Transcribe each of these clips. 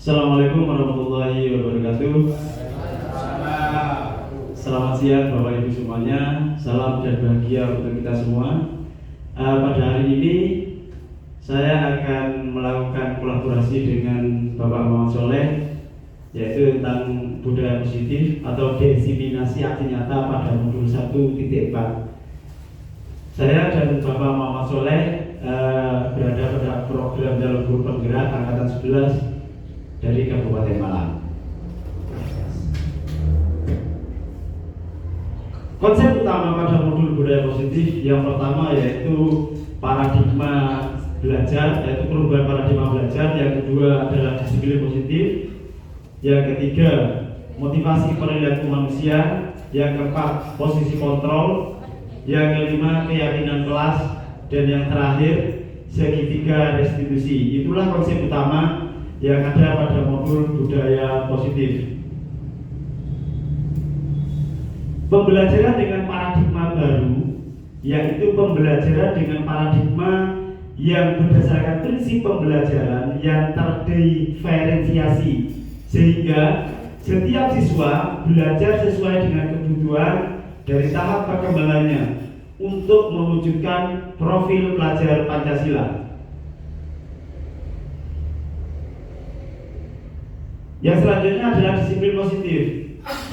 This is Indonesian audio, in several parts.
Assalamualaikum warahmatullahi wabarakatuh. Selamat siang Bapak Ibu semuanya. Salam dan bahagia untuk kita semua. Pada hari ini saya akan melakukan kolaborasi dengan Bapak Muhammad Soleh, yaitu tentang budaya positif atau desiminasi aksi nyata pada modul 1.4. Saya dan Bapak Muhammad Soleh berada pada program Jalur Guru Penggerak Angkatan 11 dari Kabupaten Malang. Konsep utama pada modul budaya positif yang pertama yaitu paradigma belajar, yaitu perubahan paradigma belajar. Yang kedua adalah disiplin positif. Yang ketiga motivasi perilaku manusia. Yang keempat posisi kontrol. Yang kelima keyakinan kelas. Dan yang terakhir segitiga restitusi. Itulah konsep utama yang ada pada modul budaya positif. Pembelajaran dengan paradigma baru, yaitu pembelajaran dengan paradigma yang berdasarkan prinsip pembelajaran yang terdiferensiasi, sehingga setiap siswa belajar sesuai dengan kebutuhan dari tahap perkembangannya untuk mewujudkan profil pelajar Pancasila. Yang selanjutnya adalah disiplin positif.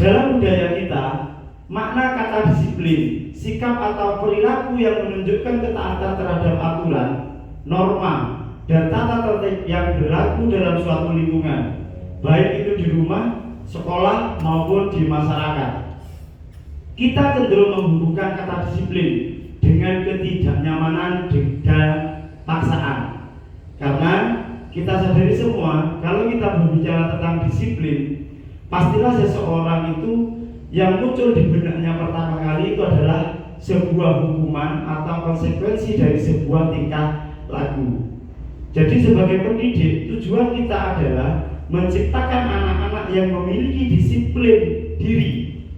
Dalam budaya kita, makna kata disiplin, sikap atau perilaku yang menunjukkan ketaatan terhadap aturan, norma, dan tata tertib yang berlaku dalam suatu lingkungan, baik itu di rumah, sekolah, maupun di masyarakat. Kita cenderung menghubungkan kata disiplin dengan ketidaknyamanan dan paksaan. Karena kita sadari semua, kalau kita berbicara tentang disiplin, pastilah seseorang itu yang muncul di benaknya pertama kali itu adalah sebuah hukuman atau konsekuensi dari sebuah tingkah laku. Jadi sebagai pendidik, tujuan kita adalah menciptakan anak-anak yang memiliki disiplin diri,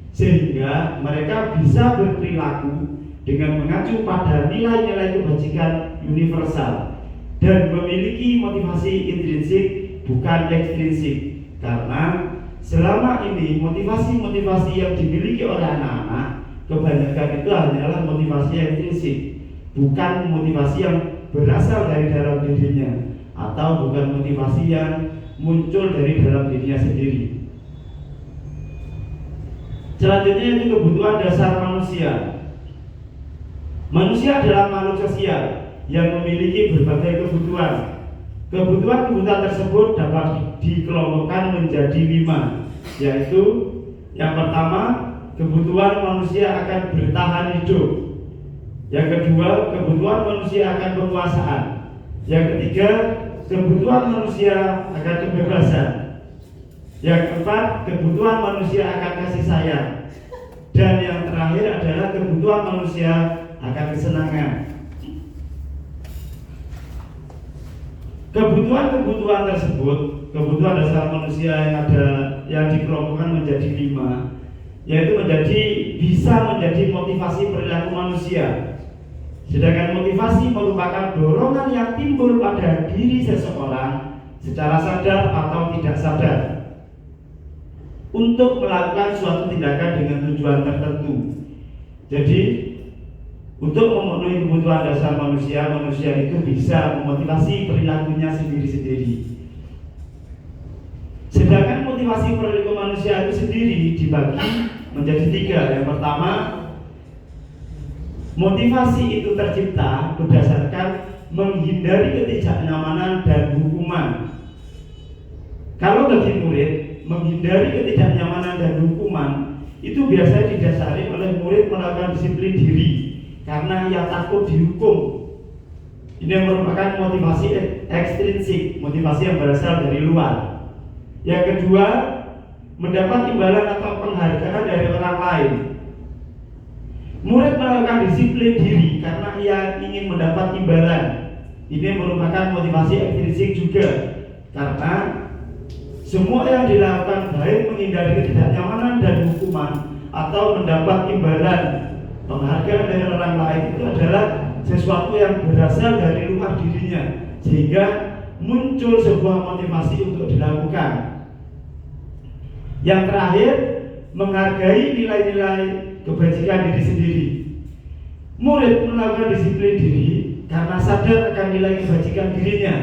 sehingga mereka bisa berperilaku dengan mengacu pada nilai-nilai kebajikan universal dan memiliki motivasi intrinsik bukan ekstrinsik. Karena selama ini motivasi-motivasi yang dimiliki oleh anak-anak kebanyakan itu hanyalah motivasi ekstrinsik, bukan motivasi yang berasal dari dalam dirinya atau bukan motivasi yang muncul dari dalam dirinya sendiri. Selanjutnya itu kebutuhan dasar manusia. Manusia adalah makhluk sosial yang memiliki berbagai kebutuhan. Kebutuhan-kebutuhan tersebut dapat dikelompokkan menjadi 5, yaitu yang pertama, kebutuhan manusia akan bertahan hidup. Yang kedua, kebutuhan manusia akan penguasaan. Yang ketiga, kebutuhan manusia akan kebebasan. Yang keempat, kebutuhan manusia akan kasih sayang. Dan yang terakhir adalah kebutuhan manusia akan kesenangan. Kebutuhan-kebutuhan tersebut, kebutuhan dasar manusia yang dikelompokkan menjadi 5, yaitu bisa menjadi motivasi perilaku manusia. Sedangkan motivasi merupakan dorongan yang timbul pada diri seseorang secara sadar atau tidak sadar untuk melakukan suatu tindakan dengan tujuan tertentu. Jadi untuk memenuhi kebutuhan dasar manusia, manusia itu bisa memotivasi perilakunya sendiri-sendiri. Sedangkan motivasi perilaku manusia itu sendiri dibagi menjadi 3. Yang pertama, motivasi itu tercipta berdasarkan menghindari ketidaknyamanan dan hukuman. Kalau bagi murid, menghindari ketidaknyamanan dan hukuman itu biasanya didasari oleh murid melakukan disiplin diri karena ia takut dihukum. Ini merupakan motivasi ekstrinsik, motivasi yang berasal dari luar. Yang kedua, mendapat imbalan atau penghargaan dari orang lain. Murid melakukan disiplin diri karena ia ingin mendapat imbalan. Ini merupakan motivasi ekstrinsik juga, karena semua yang dilakukan baik menghindari ketidaknyamanan dan hukuman atau mendapat imbalan penghargaan dari orang lain itu adalah sesuatu yang berasal dari luar dirinya, sehingga muncul sebuah motivasi untuk dilakukan. Yang terakhir, menghargai nilai-nilai kebajikan diri sendiri. Murid melakukan disiplin diri karena sadar akan nilai kebajikan dirinya.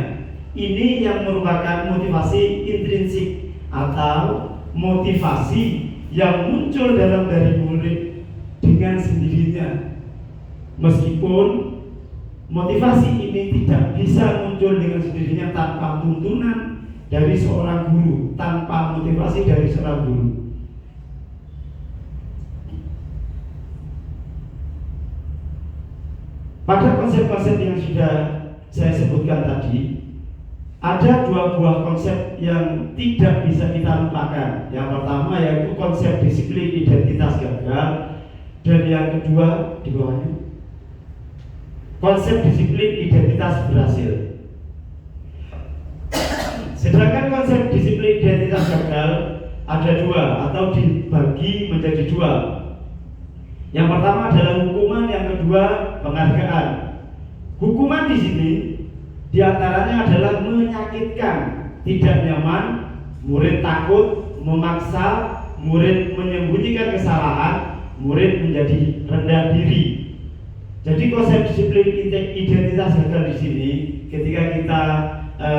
Ini yang merupakan motivasi intrinsik atau motivasi yang muncul dalam diri murid dengan sendirinya. Meskipun motivasi ini tidak bisa muncul dengan sendirinya tanpa tuntunan dari seorang guru, tanpa motivasi dari seorang guru. Pada konsep-konsep yang sudah saya sebutkan tadi, ada dua buah konsep yang tidak bisa kita lupakan. Yang pertama yaitu konsep disiplin identitas gagal, dan yang kedua di bawahnya konsep disiplin identitas berhasil. Sedangkan konsep disiplin identitas gagal ada dua atau dibagi menjadi dua. Yang pertama adalah hukuman, yang kedua penghargaan. Hukuman di sini diantaranya adalah menyakitkan, tidak nyaman, murid takut, memaksa, murid menyembunyikan kesalahan, murid menjadi rendah diri. Jadi konsep disiplin identitas gagal di sini, ketika kita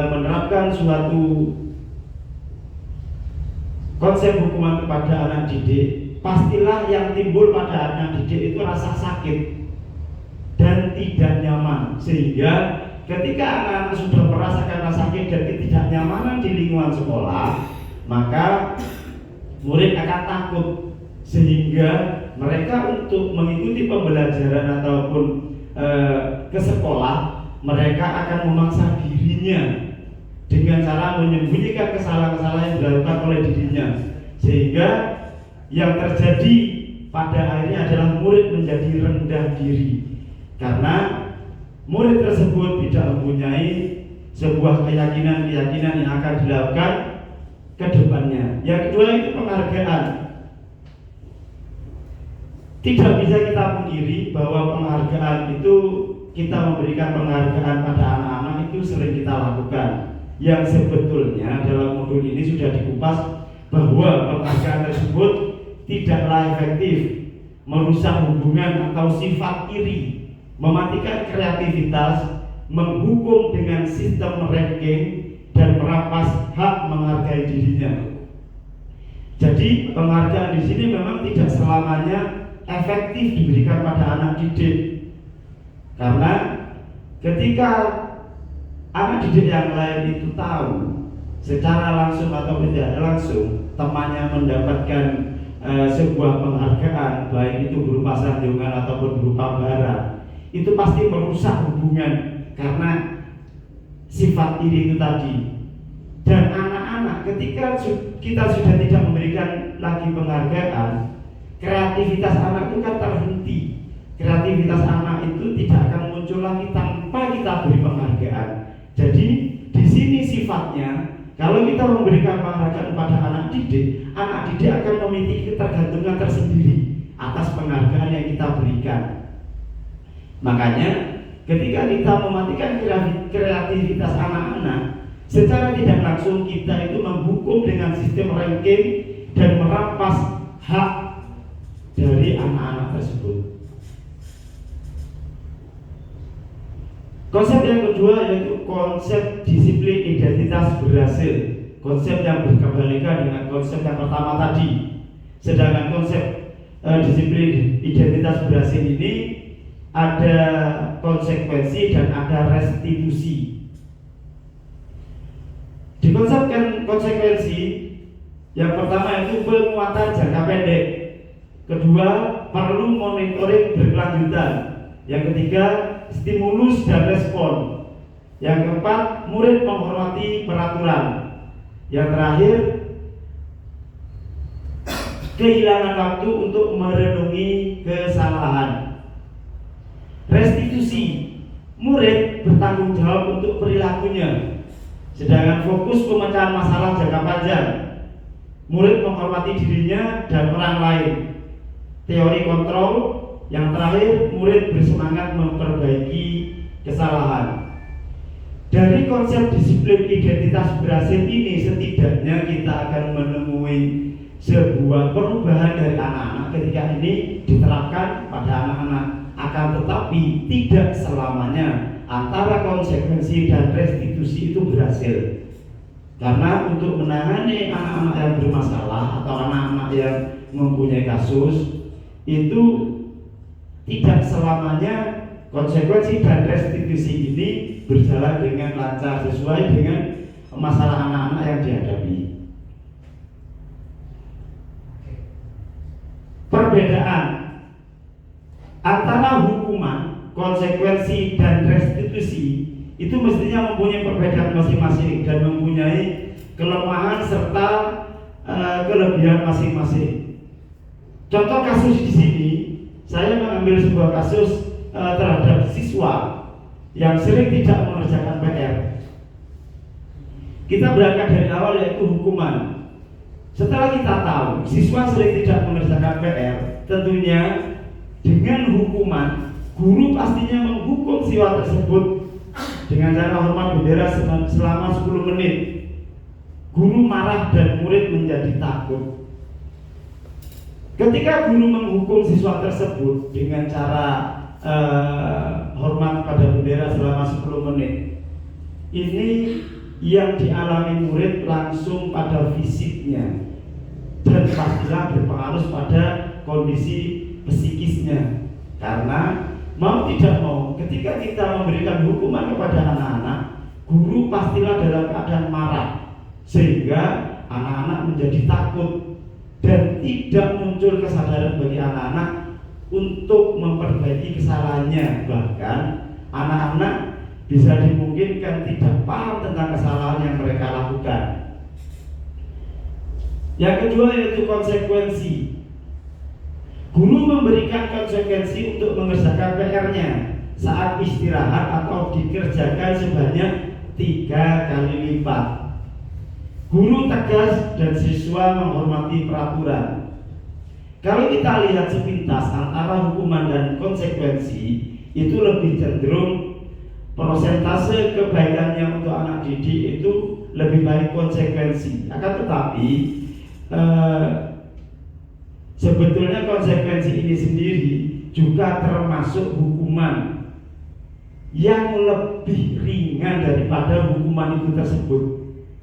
menerapkan suatu konsep hukuman kepada anak didik, pastilah yang timbul pada anak didik itu rasa sakit dan tidak nyaman, sehingga ketika anak-anak sudah merasakan rasa sakit dan ketidaknyamanan di lingkungan sekolah, maka murid akan takut, sehingga mereka untuk mengikuti pembelajaran ataupun ke sekolah, mereka akan memaksa dirinya dengan cara menyembunyikan kesalahan-kesalahan yang dilakukan oleh dirinya, sehingga yang terjadi pada akhirnya adalah murid menjadi rendah diri karena murid tersebut tidak mempunyai sebuah keyakinan yang akan dilakukan ke depannya. Yang kedua itu penghargaan. Tidak bisa kita pungkiri bahwa penghargaan itu, kita memberikan penghargaan pada anak-anak itu sering kita lakukan. Yang sebetulnya dalam modul ini sudah dikupas bahwa penghargaan tersebut tidaklah efektif, merusak hubungan atau sifat iri, mematikan kreativitas, menghukum dengan sistem ranking, dan merampas hak menghargai dirinya. Jadi penghargaan di sini memang tidak selamanya efektif diberikan pada anak didik, karena ketika anak didik yang lain itu tahu secara langsung atau tidak langsung temannya mendapatkan sebuah penghargaan, baik itu berupa sanjungan ataupun berupa barang, itu pasti merusak hubungan karena sifat iri itu tadi. Dan anak-anak ketika kita sudah tidak memberikan lagi penghargaan, kreativitas anak itu kan terhenti. Kreativitas anak itu tidak akan muncul lagi tanpa kita beri penghargaan. Jadi di sini sifatnya, kalau kita memberikan penghargaan pada anak didik akan memiliki ketergantungan tersendiri atas penghargaan yang kita berikan. Makanya ketika kita mematikan kreativitas anak-anak, secara tidak langsung kita itu menghukum dengan sistem ranking dan merampas hak dari anak-anak tersebut. Konsep yang kedua yaitu konsep disiplin identitas berhasil, konsep yang berkebalikan dengan konsep yang pertama tadi. Sedangkan konsep disiplin identitas berhasil ini ada konsekuensi dan ada restitusi. Dikonsepkan konsekuensi, yang pertama itu penguatan jangka pendek, kedua perlu monitoring berkelanjutan, yang ketiga stimulus dan respon, yang keempat murid menghormati peraturan, yang terakhir kehilangan waktu untuk merenungi kesalahan. Restitusi, murid bertanggung jawab untuk perilakunya, sedangkan fokus pemecahan masalah jangka panjang, murid menghormati dirinya dan orang lain. Teori kontrol, yang terakhir murid bersemangat memperbaiki kesalahan. Dari Dari konsep disiplin identitas berhasil ini setidaknya kita akan menemui sebuah perubahan dari anak-anak ketika ini diterapkan pada anak-anak. Akan tetapi tidak selamanya antara konsekuensi dan restitusi itu berhasil. Karena untuk menangani anak-anak yang bermasalah atau anak-anak yang mempunyai kasus itu tidak selamanya konsekuensi dan restitusi ini berjalan dengan lancar sesuai dengan masalah anak-anak yang dihadapi. Perbedaan antara hukuman, konsekuensi, dan restitusi itu mestinya mempunyai perbedaan masing-masing dan mempunyai kelemahan serta kelebihan masing-masing. Contoh kasus di sini, saya mengambil sebuah kasus terhadap siswa yang sering tidak mengerjakan PR. Kita berangkat dari awal yaitu hukuman. Setelah kita tahu siswa sering tidak mengerjakan PR, tentunya dengan hukuman, guru pastinya menghukum siswa tersebut dengan cara hormat bendera selama 10 menit. Guru marah dan murid menjadi takut. Ketika guru menghukum siswa tersebut dengan cara hormat pada bendera selama 10 menit, ini yang dialami murid langsung pada fisiknya dan pastilah berpengaruh pada kondisi psikisnya. Karena mau tidak mau, ketika kita memberikan hukuman kepada anak-anak, guru pastilah dalam keadaan marah, sehingga anak-anak menjadi takut dan tidak muncul kesadaran bagi anak-anak untuk memperbaiki kesalahannya. Bahkan anak-anak bisa dimungkinkan tidak paham tentang kesalahan yang mereka lakukan. Yang kedua yaitu konsekuensi. Guru memberikan konsekuensi untuk mengerjakan PR-nya saat istirahat atau dikerjakan sebanyak 3 kali lipat. Guru tegas dan siswa menghormati peraturan. Kalau kita lihat sepintas antara hukuman dan konsekuensi, itu lebih cenderung persentase kebaikannya untuk anak didik itu lebih baik konsekuensi. Akan tetapi sebetulnya konsekuensi ini sendiri juga termasuk hukuman yang lebih ringan daripada hukuman itu tersebut,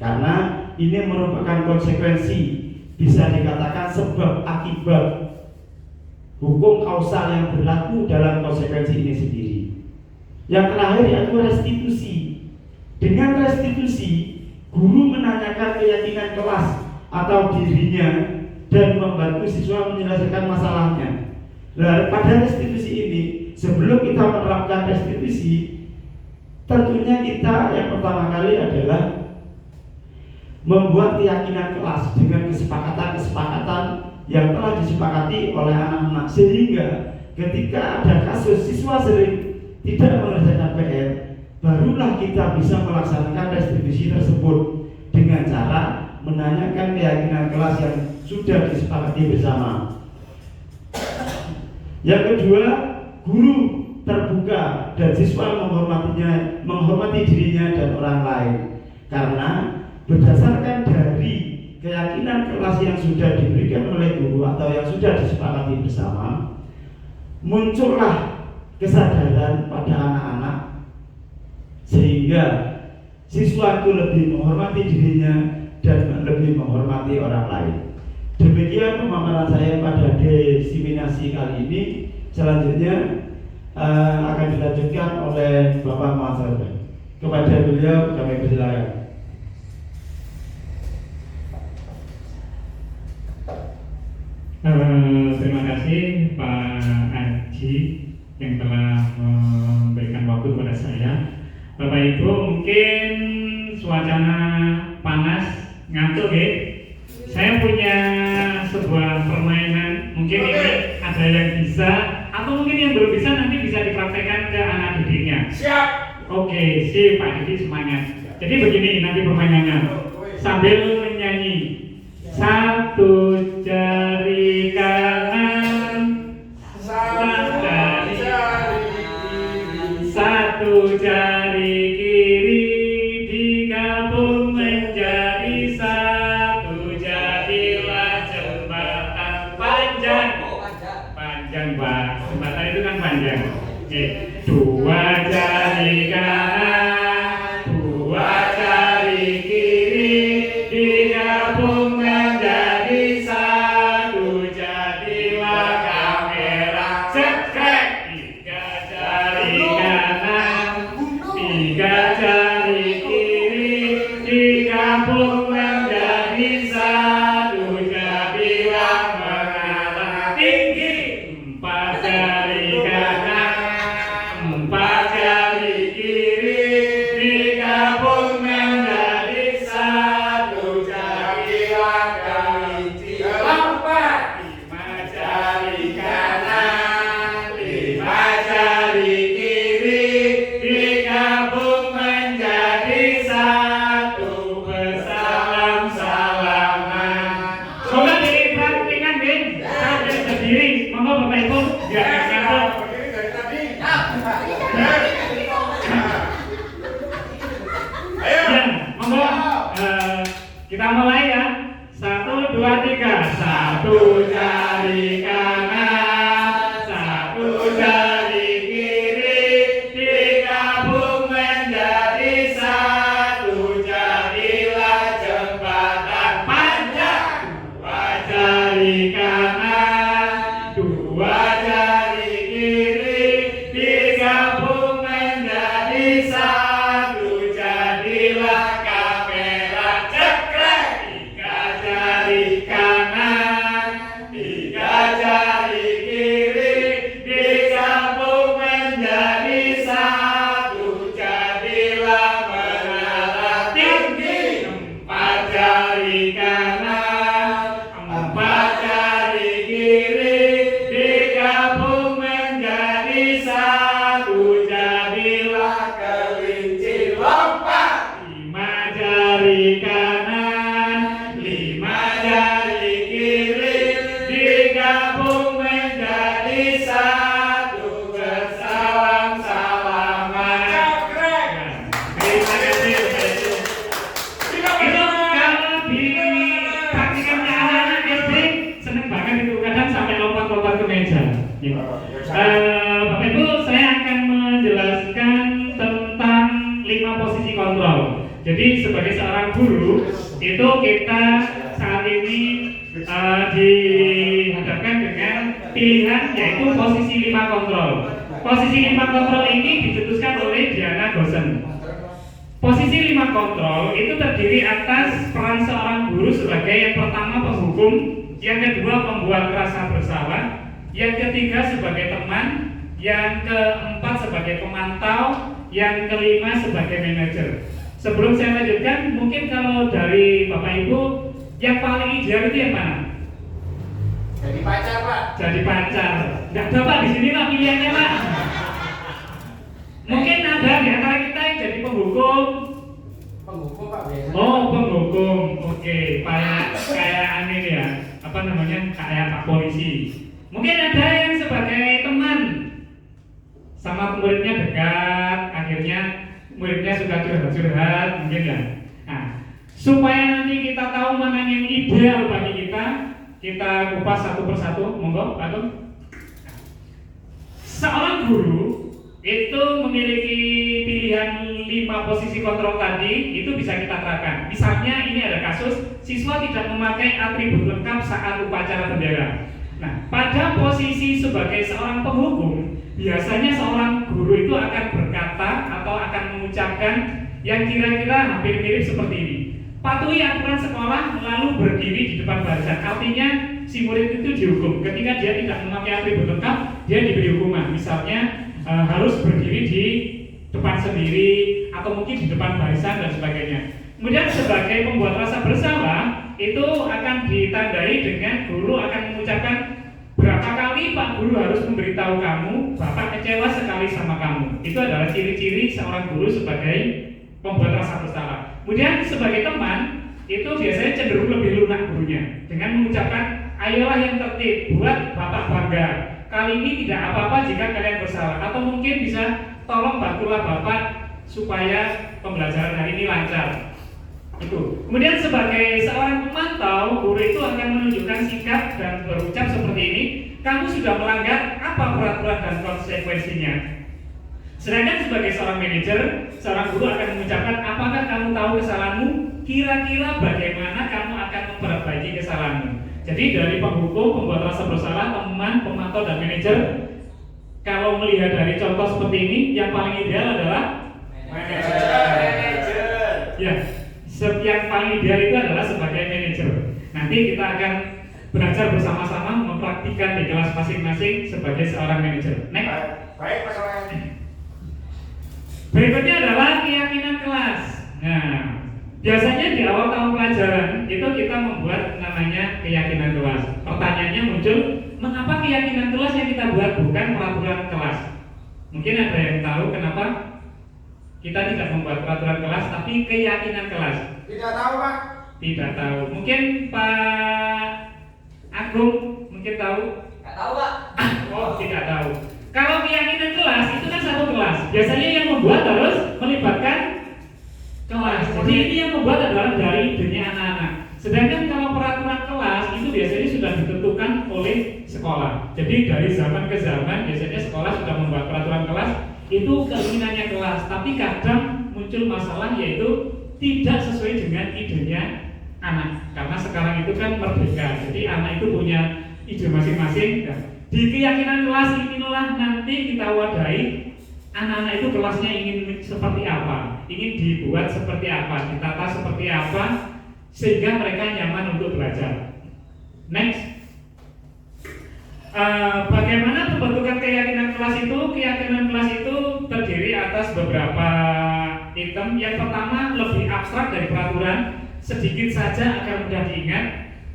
karena ini merupakan konsekuensi, bisa dikatakan sebab akibat, hukum kausal yang berlaku dalam konsekuensi ini sendiri. Yang terakhir yaitu restitusi. Dengan restitusi, guru menanyakan keyakinan kelas atau dirinya dan membantu siswa menyelesaikan masalahnya. Nah, pada restitusi ini, sebelum kita menerapkan restitusi, tentunya kita yang pertama kali adalah membuat keyakinan kelas dengan kesepakatan-kesepakatan yang telah disepakati oleh anak-anak, sehingga ketika ada kasus siswa sering tidak mengerjakan PR, barulah kita bisa melaksanakan restitusi tersebut dengan cara menanyakan keyakinan kelas yang sudah disepakati bersama. Yang kedua, guru terbuka dan siswa menghormati dirinya dan orang lain, karena berdasarkan dari keyakinan kelas yang sudah diberikan oleh guru atau yang sudah disepakati bersama, muncullah kesadaran pada anak-anak sehingga siswa itu lebih menghormati dirinya dan lebih menghormati orang lain. Demikian pemaparan saya pada diseminasi kali ini. Selanjutnya akan dilanjutkan oleh Bapak Mahasiswa. Kepada beliau kami persilakan. Terima kasih Pak Aji yang telah memberikan waktu kepada saya. Bapak Ibu, mungkin suasana panas, ngantuk ya. Saya punya sebuah permainan, mungkin ini ada yang bisa atau mungkin yang belum bisa nanti bisa dipraktekkan ke anak didiknya. Siap. Oke, sip Pak Didi, semangat. Jadi begini nanti permainannya, sambil menyanyi. Satu jari kanan, satu jari kiri, jari kiri digabung menjadi satu, jadilah menara tinggi. Empat jari kanan, empat jari kiri digabung menjadi satu, jadilah kelinci. Lompat. Lima jari kanan, lima jari kiri digabung menjadi satu, bersalam-salaman. Semoga diperhatikan, Bin. Sampai berdiri, monggo Bapak Ibu. Biar satu. Ya, monggo. Kita mulai ya. 1, 2, 3. Satu jari kanan, satu jari kiri digabung menjadi satu, jadilah jembatan panjang. Dua jari kanan, dua jari kiri digabung menjadi satu, jadilah kamera cekrek. Tiga jari kanan, tiga jari kiri digabung menjadi satu, jadilah menara tinggi. Empat jari kanan, empat jari kiri digabung menjadi satu, jadilah kelinci. Lompat. Lima jari kanan, lima jari kiri digabung menjadi satu, bersalam-salaman. Terima kasih. Itu kalau dipraktikan anak-anak SD seneng banget itu, kadang sampai lompat-lompat ke meja. Bapak Ibu, saya akan menjelaskan tentang 5 posisi kontrol. Jadi sebagai seorang guru itu kita saat ini dihadapkan dengan pilihan yaitu posisi 5 kontrol. Posisi 5 kontrol ini dicetuskan oleh Diana Gosen. Posisi 5 kontrol itu terdiri atas peran seorang guru sebagai yang pertama penghukum, yang kedua pembuat rasa bersalah, yang ketiga sebagai teman, yang keempat sebagai pemantau, yang kelima sebagai manajer. Sebelum saya lanjutkan, mungkin kalau dari Bapak Ibu yang paling ideal itu yang mana? Jadi pacar, Pak. Jadi pacar. Nggak ada Pak di sini Pak pilihannya Pak. Mungkin ada di antara kita yang jadi penghukum. Penghukum, Pak, biasanya. Oh, penghukum. Oke, kayak aneh ya. Apa namanya? Kayak Pak polisi. Mungkin ada yang sebagai teman. Sama muridnya dekat, akhirnya muridnya suka curhat-curhat, mungkin ya. Nah, supaya nanti kita tahu mana yang ideal bagi kita kupas satu persatu. Monggo, Pak Tung. Seorang guru itu memiliki pilihan 5 posisi kontrol tadi, itu bisa kita terapkan. Misalnya ini ada kasus siswa tidak memakai atribut lengkap saat upacara bendera. Nah, pada posisi sebagai seorang penghukum, biasanya seorang guru itu akan berkata atau akan mengucapkan yang kira-kira hampir mirip seperti ini. Patuhi aturan sekolah lalu berdiri di depan barisan. Artinya si murid itu dihukum. Ketika dia tidak memakai atribut lengkap, dia diberi hukuman. Misalnya harus berdiri di depan sendiri atau mungkin di depan barisan dan sebagainya. Kemudian sebagai pembuat rasa bersalah itu akan ditandai dengan guru akan mengucapkan berapa kali Pak Guru harus memberitahu kamu Bapak kecewa sekali sama kamu. Itu adalah ciri-ciri seorang guru sebagai pembuat rasa bersalah. Kemudian sebagai teman itu biasanya cenderung lebih lunak gurunya dengan mengucapkan ayolah yang tertib, buat Bapak bangga. Kali ini tidak apa-apa jika kalian bersalah, atau mungkin bisa tolong bantulah Bapak supaya pembelajaran hari ini lancar. Itu. Kemudian sebagai seorang pemantau, guru itu akan menunjukkan sikap dan berucap seperti ini. Kamu sudah melanggar apa peraturan dan konsekuensinya. Sedangkan sebagai seorang manajer, seorang guru akan mengucapkan apakah kamu tahu kesalahanmu, kira-kira bagaimana kamu akan memperbaiki kesalahanmu. Jadi dari penghukum, pembuat rasa bersalah, teman, pemantau, dan manajer, kalau melihat dari contoh seperti ini, yang paling ideal adalah Manajer. Ya, yang paling ideal itu adalah sebagai manajer. Nanti kita akan belajar bersama-sama mempraktikkan di kelas masing-masing sebagai seorang manajer. Next. Baik, Mas Orang. Berikutnya adalah keyakinan kelas. Nah, biasanya di awal tahun pelajaran itu kita membuat namanya keyakinan kelas. Pertanyaannya muncul, mengapa keyakinan kelas yang kita buat bukan peraturan kelas? Mungkin ada yang tahu kenapa kita tidak membuat peraturan kelas tapi keyakinan kelas? Tidak tahu, Pak. Tidak tahu. Mungkin Pak Agung mungkin tahu? Enggak tahu, Pak. Oh, tidak tahu. Kalau keyakinan kelas itu kan satu kelas. Biasanya yang membuat harus melibatkan kelas. Jadi ini yang membuat adalah dari idenya anak-anak. Sedangkan kalau peraturan kelas itu biasanya sudah ditentukan oleh sekolah. Jadi dari zaman ke zaman biasanya sekolah sudah membuat peraturan kelas itu keinginannya kelas. Tapi kadang muncul masalah yaitu tidak sesuai dengan idenya anak. Karena sekarang itu kan merdeka. Jadi anak itu punya ide masing-masing. Nah, di keyakinan kelas inilah nanti kita wadahi anak-anak itu kelasnya ingin seperti apa, ingin dibuat seperti apa, ditata seperti apa, sehingga mereka nyaman untuk belajar. Next, bagaimana pembentukan keyakinan kelas itu? Keyakinan kelas itu terdiri atas beberapa item. Yang pertama lebih abstrak dari peraturan, sedikit saja agar mudah diingat.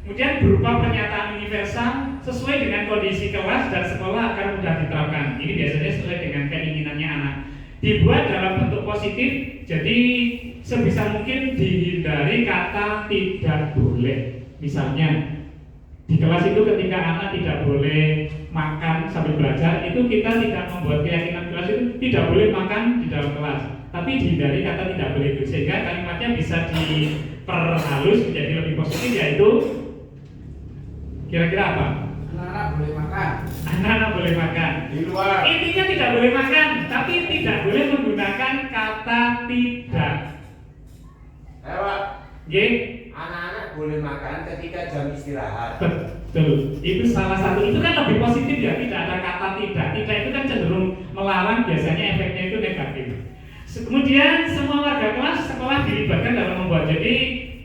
Kemudian berupa pernyataan universal sesuai dengan kondisi kelas dan sekolah agar mudah diterapkan. Ini biasanya sesuai dengan keinginannya anak. Dibuat dalam bentuk positif, jadi sebisa mungkin dihindari kata tidak boleh. Misalnya di kelas itu ketika anak tidak boleh makan sambil belajar, itu kita tidak membuat keyakinan kelas itu tidak boleh makan di dalam kelas, tapi dihindari kata tidak boleh itu, sehingga kalimatnya bisa diperhalus menjadi lebih positif, yaitu kira-kira apa? Anak-anak boleh makan. Anak-anak boleh makan. Di luar. Intinya tidak boleh makan, tapi tidak boleh menggunakan kata tidak. Ayo, Pak. G. Anak-anak boleh makan ketika jam istirahat. Betul. Itu salah satu. Itu kan lebih positif ya. Tidak ada kata tidak. Tidak itu kan cenderung melarang. Biasanya efeknya itu negatif. Kemudian semua warga kelas sekolah dilibatkan dalam membuat. Jadi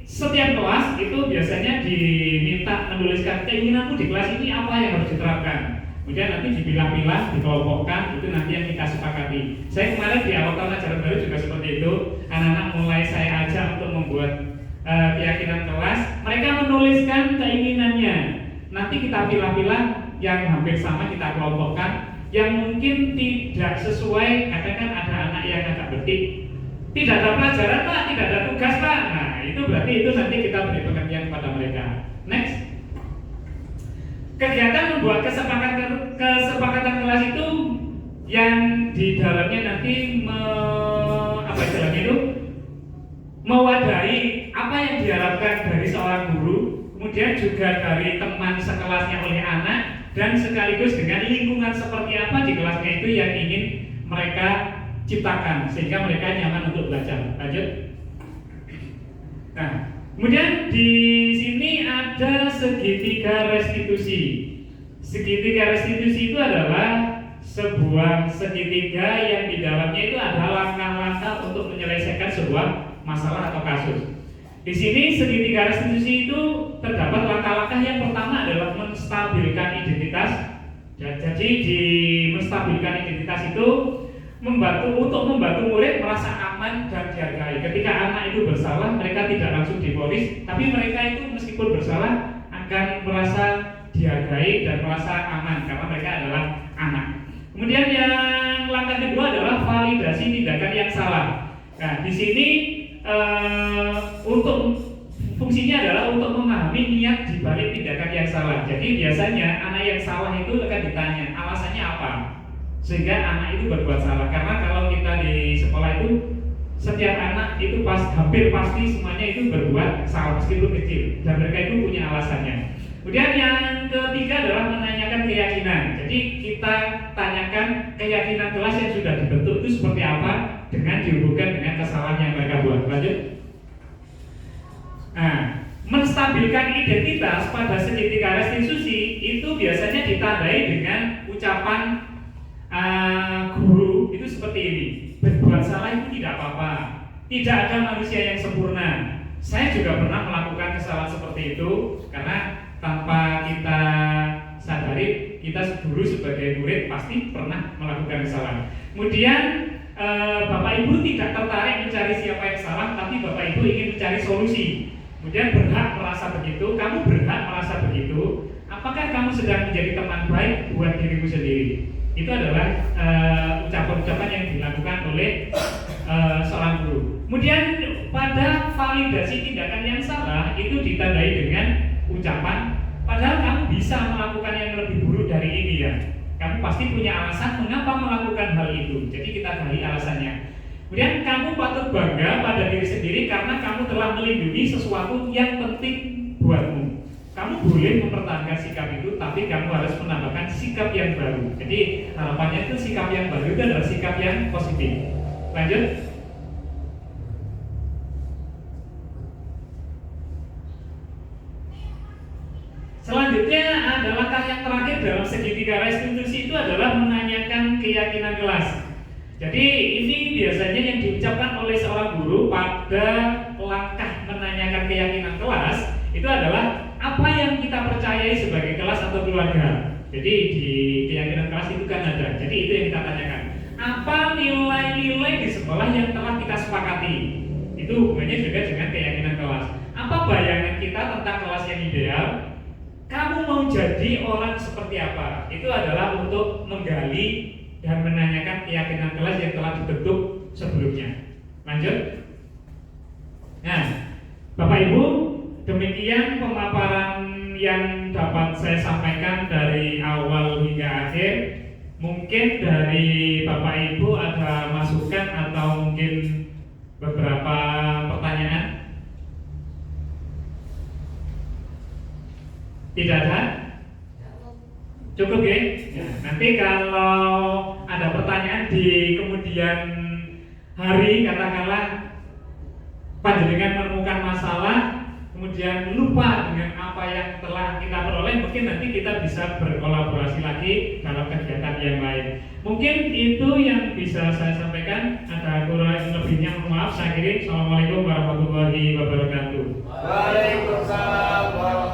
setiap kelas itu biasanya diminta menuliskan keinginanmu di kelas ini apa yang harus diterapkan. Kemudian nanti dipilah-pilah, dikelompokkan, itu nanti yang kita sepakati. Saya kemarin di awal tahun ajaran baru juga seperti itu. Anak-anak mulai saya ajak untuk membuat keyakinan kelas. Mereka menuliskan keinginannya. Nanti kita pilah-pilah yang hampir sama kita kelompokkan. Yang mungkin tidak sesuai, kadang kan ada anak yang agak betik. Tidak ada pelajaran Pak, tidak ada tugas Pak. Nah itu berarti itu nanti kita beri pengertian kepada mereka. Next, kegiatan membuat kesepakatan kelas itu yang di dalamnya nanti mewadahi apa yang diharapkan dari seorang guru, kemudian juga dari teman sekelasnya oleh anak, dan sekaligus dengan lingkungan seperti apa di kelasnya itu yang ingin mereka ciptakan sehingga mereka nyaman untuk belajar. Lanjut. Nah, kemudian di sini ada segitiga restitusi. Segitiga restitusi itu adalah sebuah segitiga yang di dalamnya itu ada langkah-langkah untuk menyelesaikan sebuah masalah atau kasus. Di sini segitiga restitusi itu terdapat langkah-langkah. Yang pertama adalah menstabilkan identitas. Jadi di menstabilkan identitas itu untuk membantu murid merasa aman dan dihargai. Ketika anak itu bersalah, mereka tidak langsung divonis, tapi mereka itu meskipun bersalah akan merasa dihargai dan merasa aman karena mereka adalah anak. Kemudian yang langkah kedua adalah validasi tindakan yang salah. Nah, di sini untuk fungsinya adalah untuk memahami niat di balik tindakan yang salah. Jadi biasanya anak yang salah itu akan ditanya alasannya apa, sehingga anak itu berbuat salah. Karena kalau kita di sekolah itu setiap anak itu hampir pasti semuanya itu berbuat salah meskipun kecil, dan mereka itu punya alasannya. Kemudian yang ketiga adalah menanyakan keyakinan. Jadi kita tanyakan keyakinan kelas yang sudah dibentuk itu seperti apa dengan dihubungkan dengan kesalahan yang mereka buat. Lanjut. Nah, menstabilkan identitas pada segitiga restitusi itu biasanya ditandai dengan ucapan guru itu seperti ini: berbuat berbuat salah itu tidak apa-apa. Tidak ada manusia yang sempurna. Saya juga pernah melakukan kesalahan seperti itu, karena tanpa kita sadari, kita dulu sebagai murid pasti pernah melakukan kesalahan. Kemudian Bapak Ibu tidak tertarik mencari siapa yang salah, tapi Bapak Ibu ingin mencari solusi. Kemudian berhak merasa begitu, kamu berhak merasa begitu. Apakah kamu sedang menjadi teman baik buat dirimu sendiri? Itu adalah ucapan-ucapan yang dilakukan oleh seorang guru. Kemudian pada validasi tindakan yang salah itu ditandai dengan ucapan, padahal kamu bisa melakukan yang lebih buruk dari ini ya. Kamu pasti punya alasan mengapa melakukan hal itu. Jadi kita gali alasannya. Kemudian kamu patut bangga pada diri sendiri karena kamu telah melindungi sesuatu yang penting buatmu. Kamu boleh mempertahankan sikap itu, tapi kamu harus menambahkan sikap yang baru. Jadi harapannya itu sikap yang baru itu adalah sikap yang positif. Lanjut. Selanjutnya adalah yang terakhir dalam segitiga restitusi itu adalah menanyakan keyakinan kelas. Jadi ini biasanya yang diucapkan oleh seorang guru pada langkah menanyakan keyakinan kelas itu adalah apa yang kita percayai sebagai kelas atau keluarga. Jadi di keyakinan kelas itu kan ada. Jadi itu yang kita tanyakan. Apa nilai-nilai di sekolah yang telah kita sepakati? Itu hubungannya juga dengan keyakinan kelas. Apa bayangan kita tentang kelas yang ideal? Kamu mau jadi orang seperti apa? Itu adalah untuk menggali dan menanyakan keyakinan kelas yang telah dibentuk sebelumnya. Lanjut. Nah, Bapak Ibu, demikian pemaparan yang dapat saya sampaikan dari awal hingga akhir. Mungkin dari Bapak Ibu ada masukan atau mungkin beberapa pertanyaan? Tidak ada? Cukup ya? Ya, nanti kalau ada pertanyaan di kemudian hari, katakanlah panjenengan menemukan masalah kemudian lupa dengan apa yang telah kita peroleh, mungkin nanti kita bisa berkolaborasi lagi dalam kegiatan yang lain. Mungkin itu yang bisa saya sampaikan. Ada kurang lebihnya mohon maaf. Saya akhiri. Assalamualaikum warahmatullahi wabarakatuh. Waalaikumsalam warahmatullahi wabarakatuh.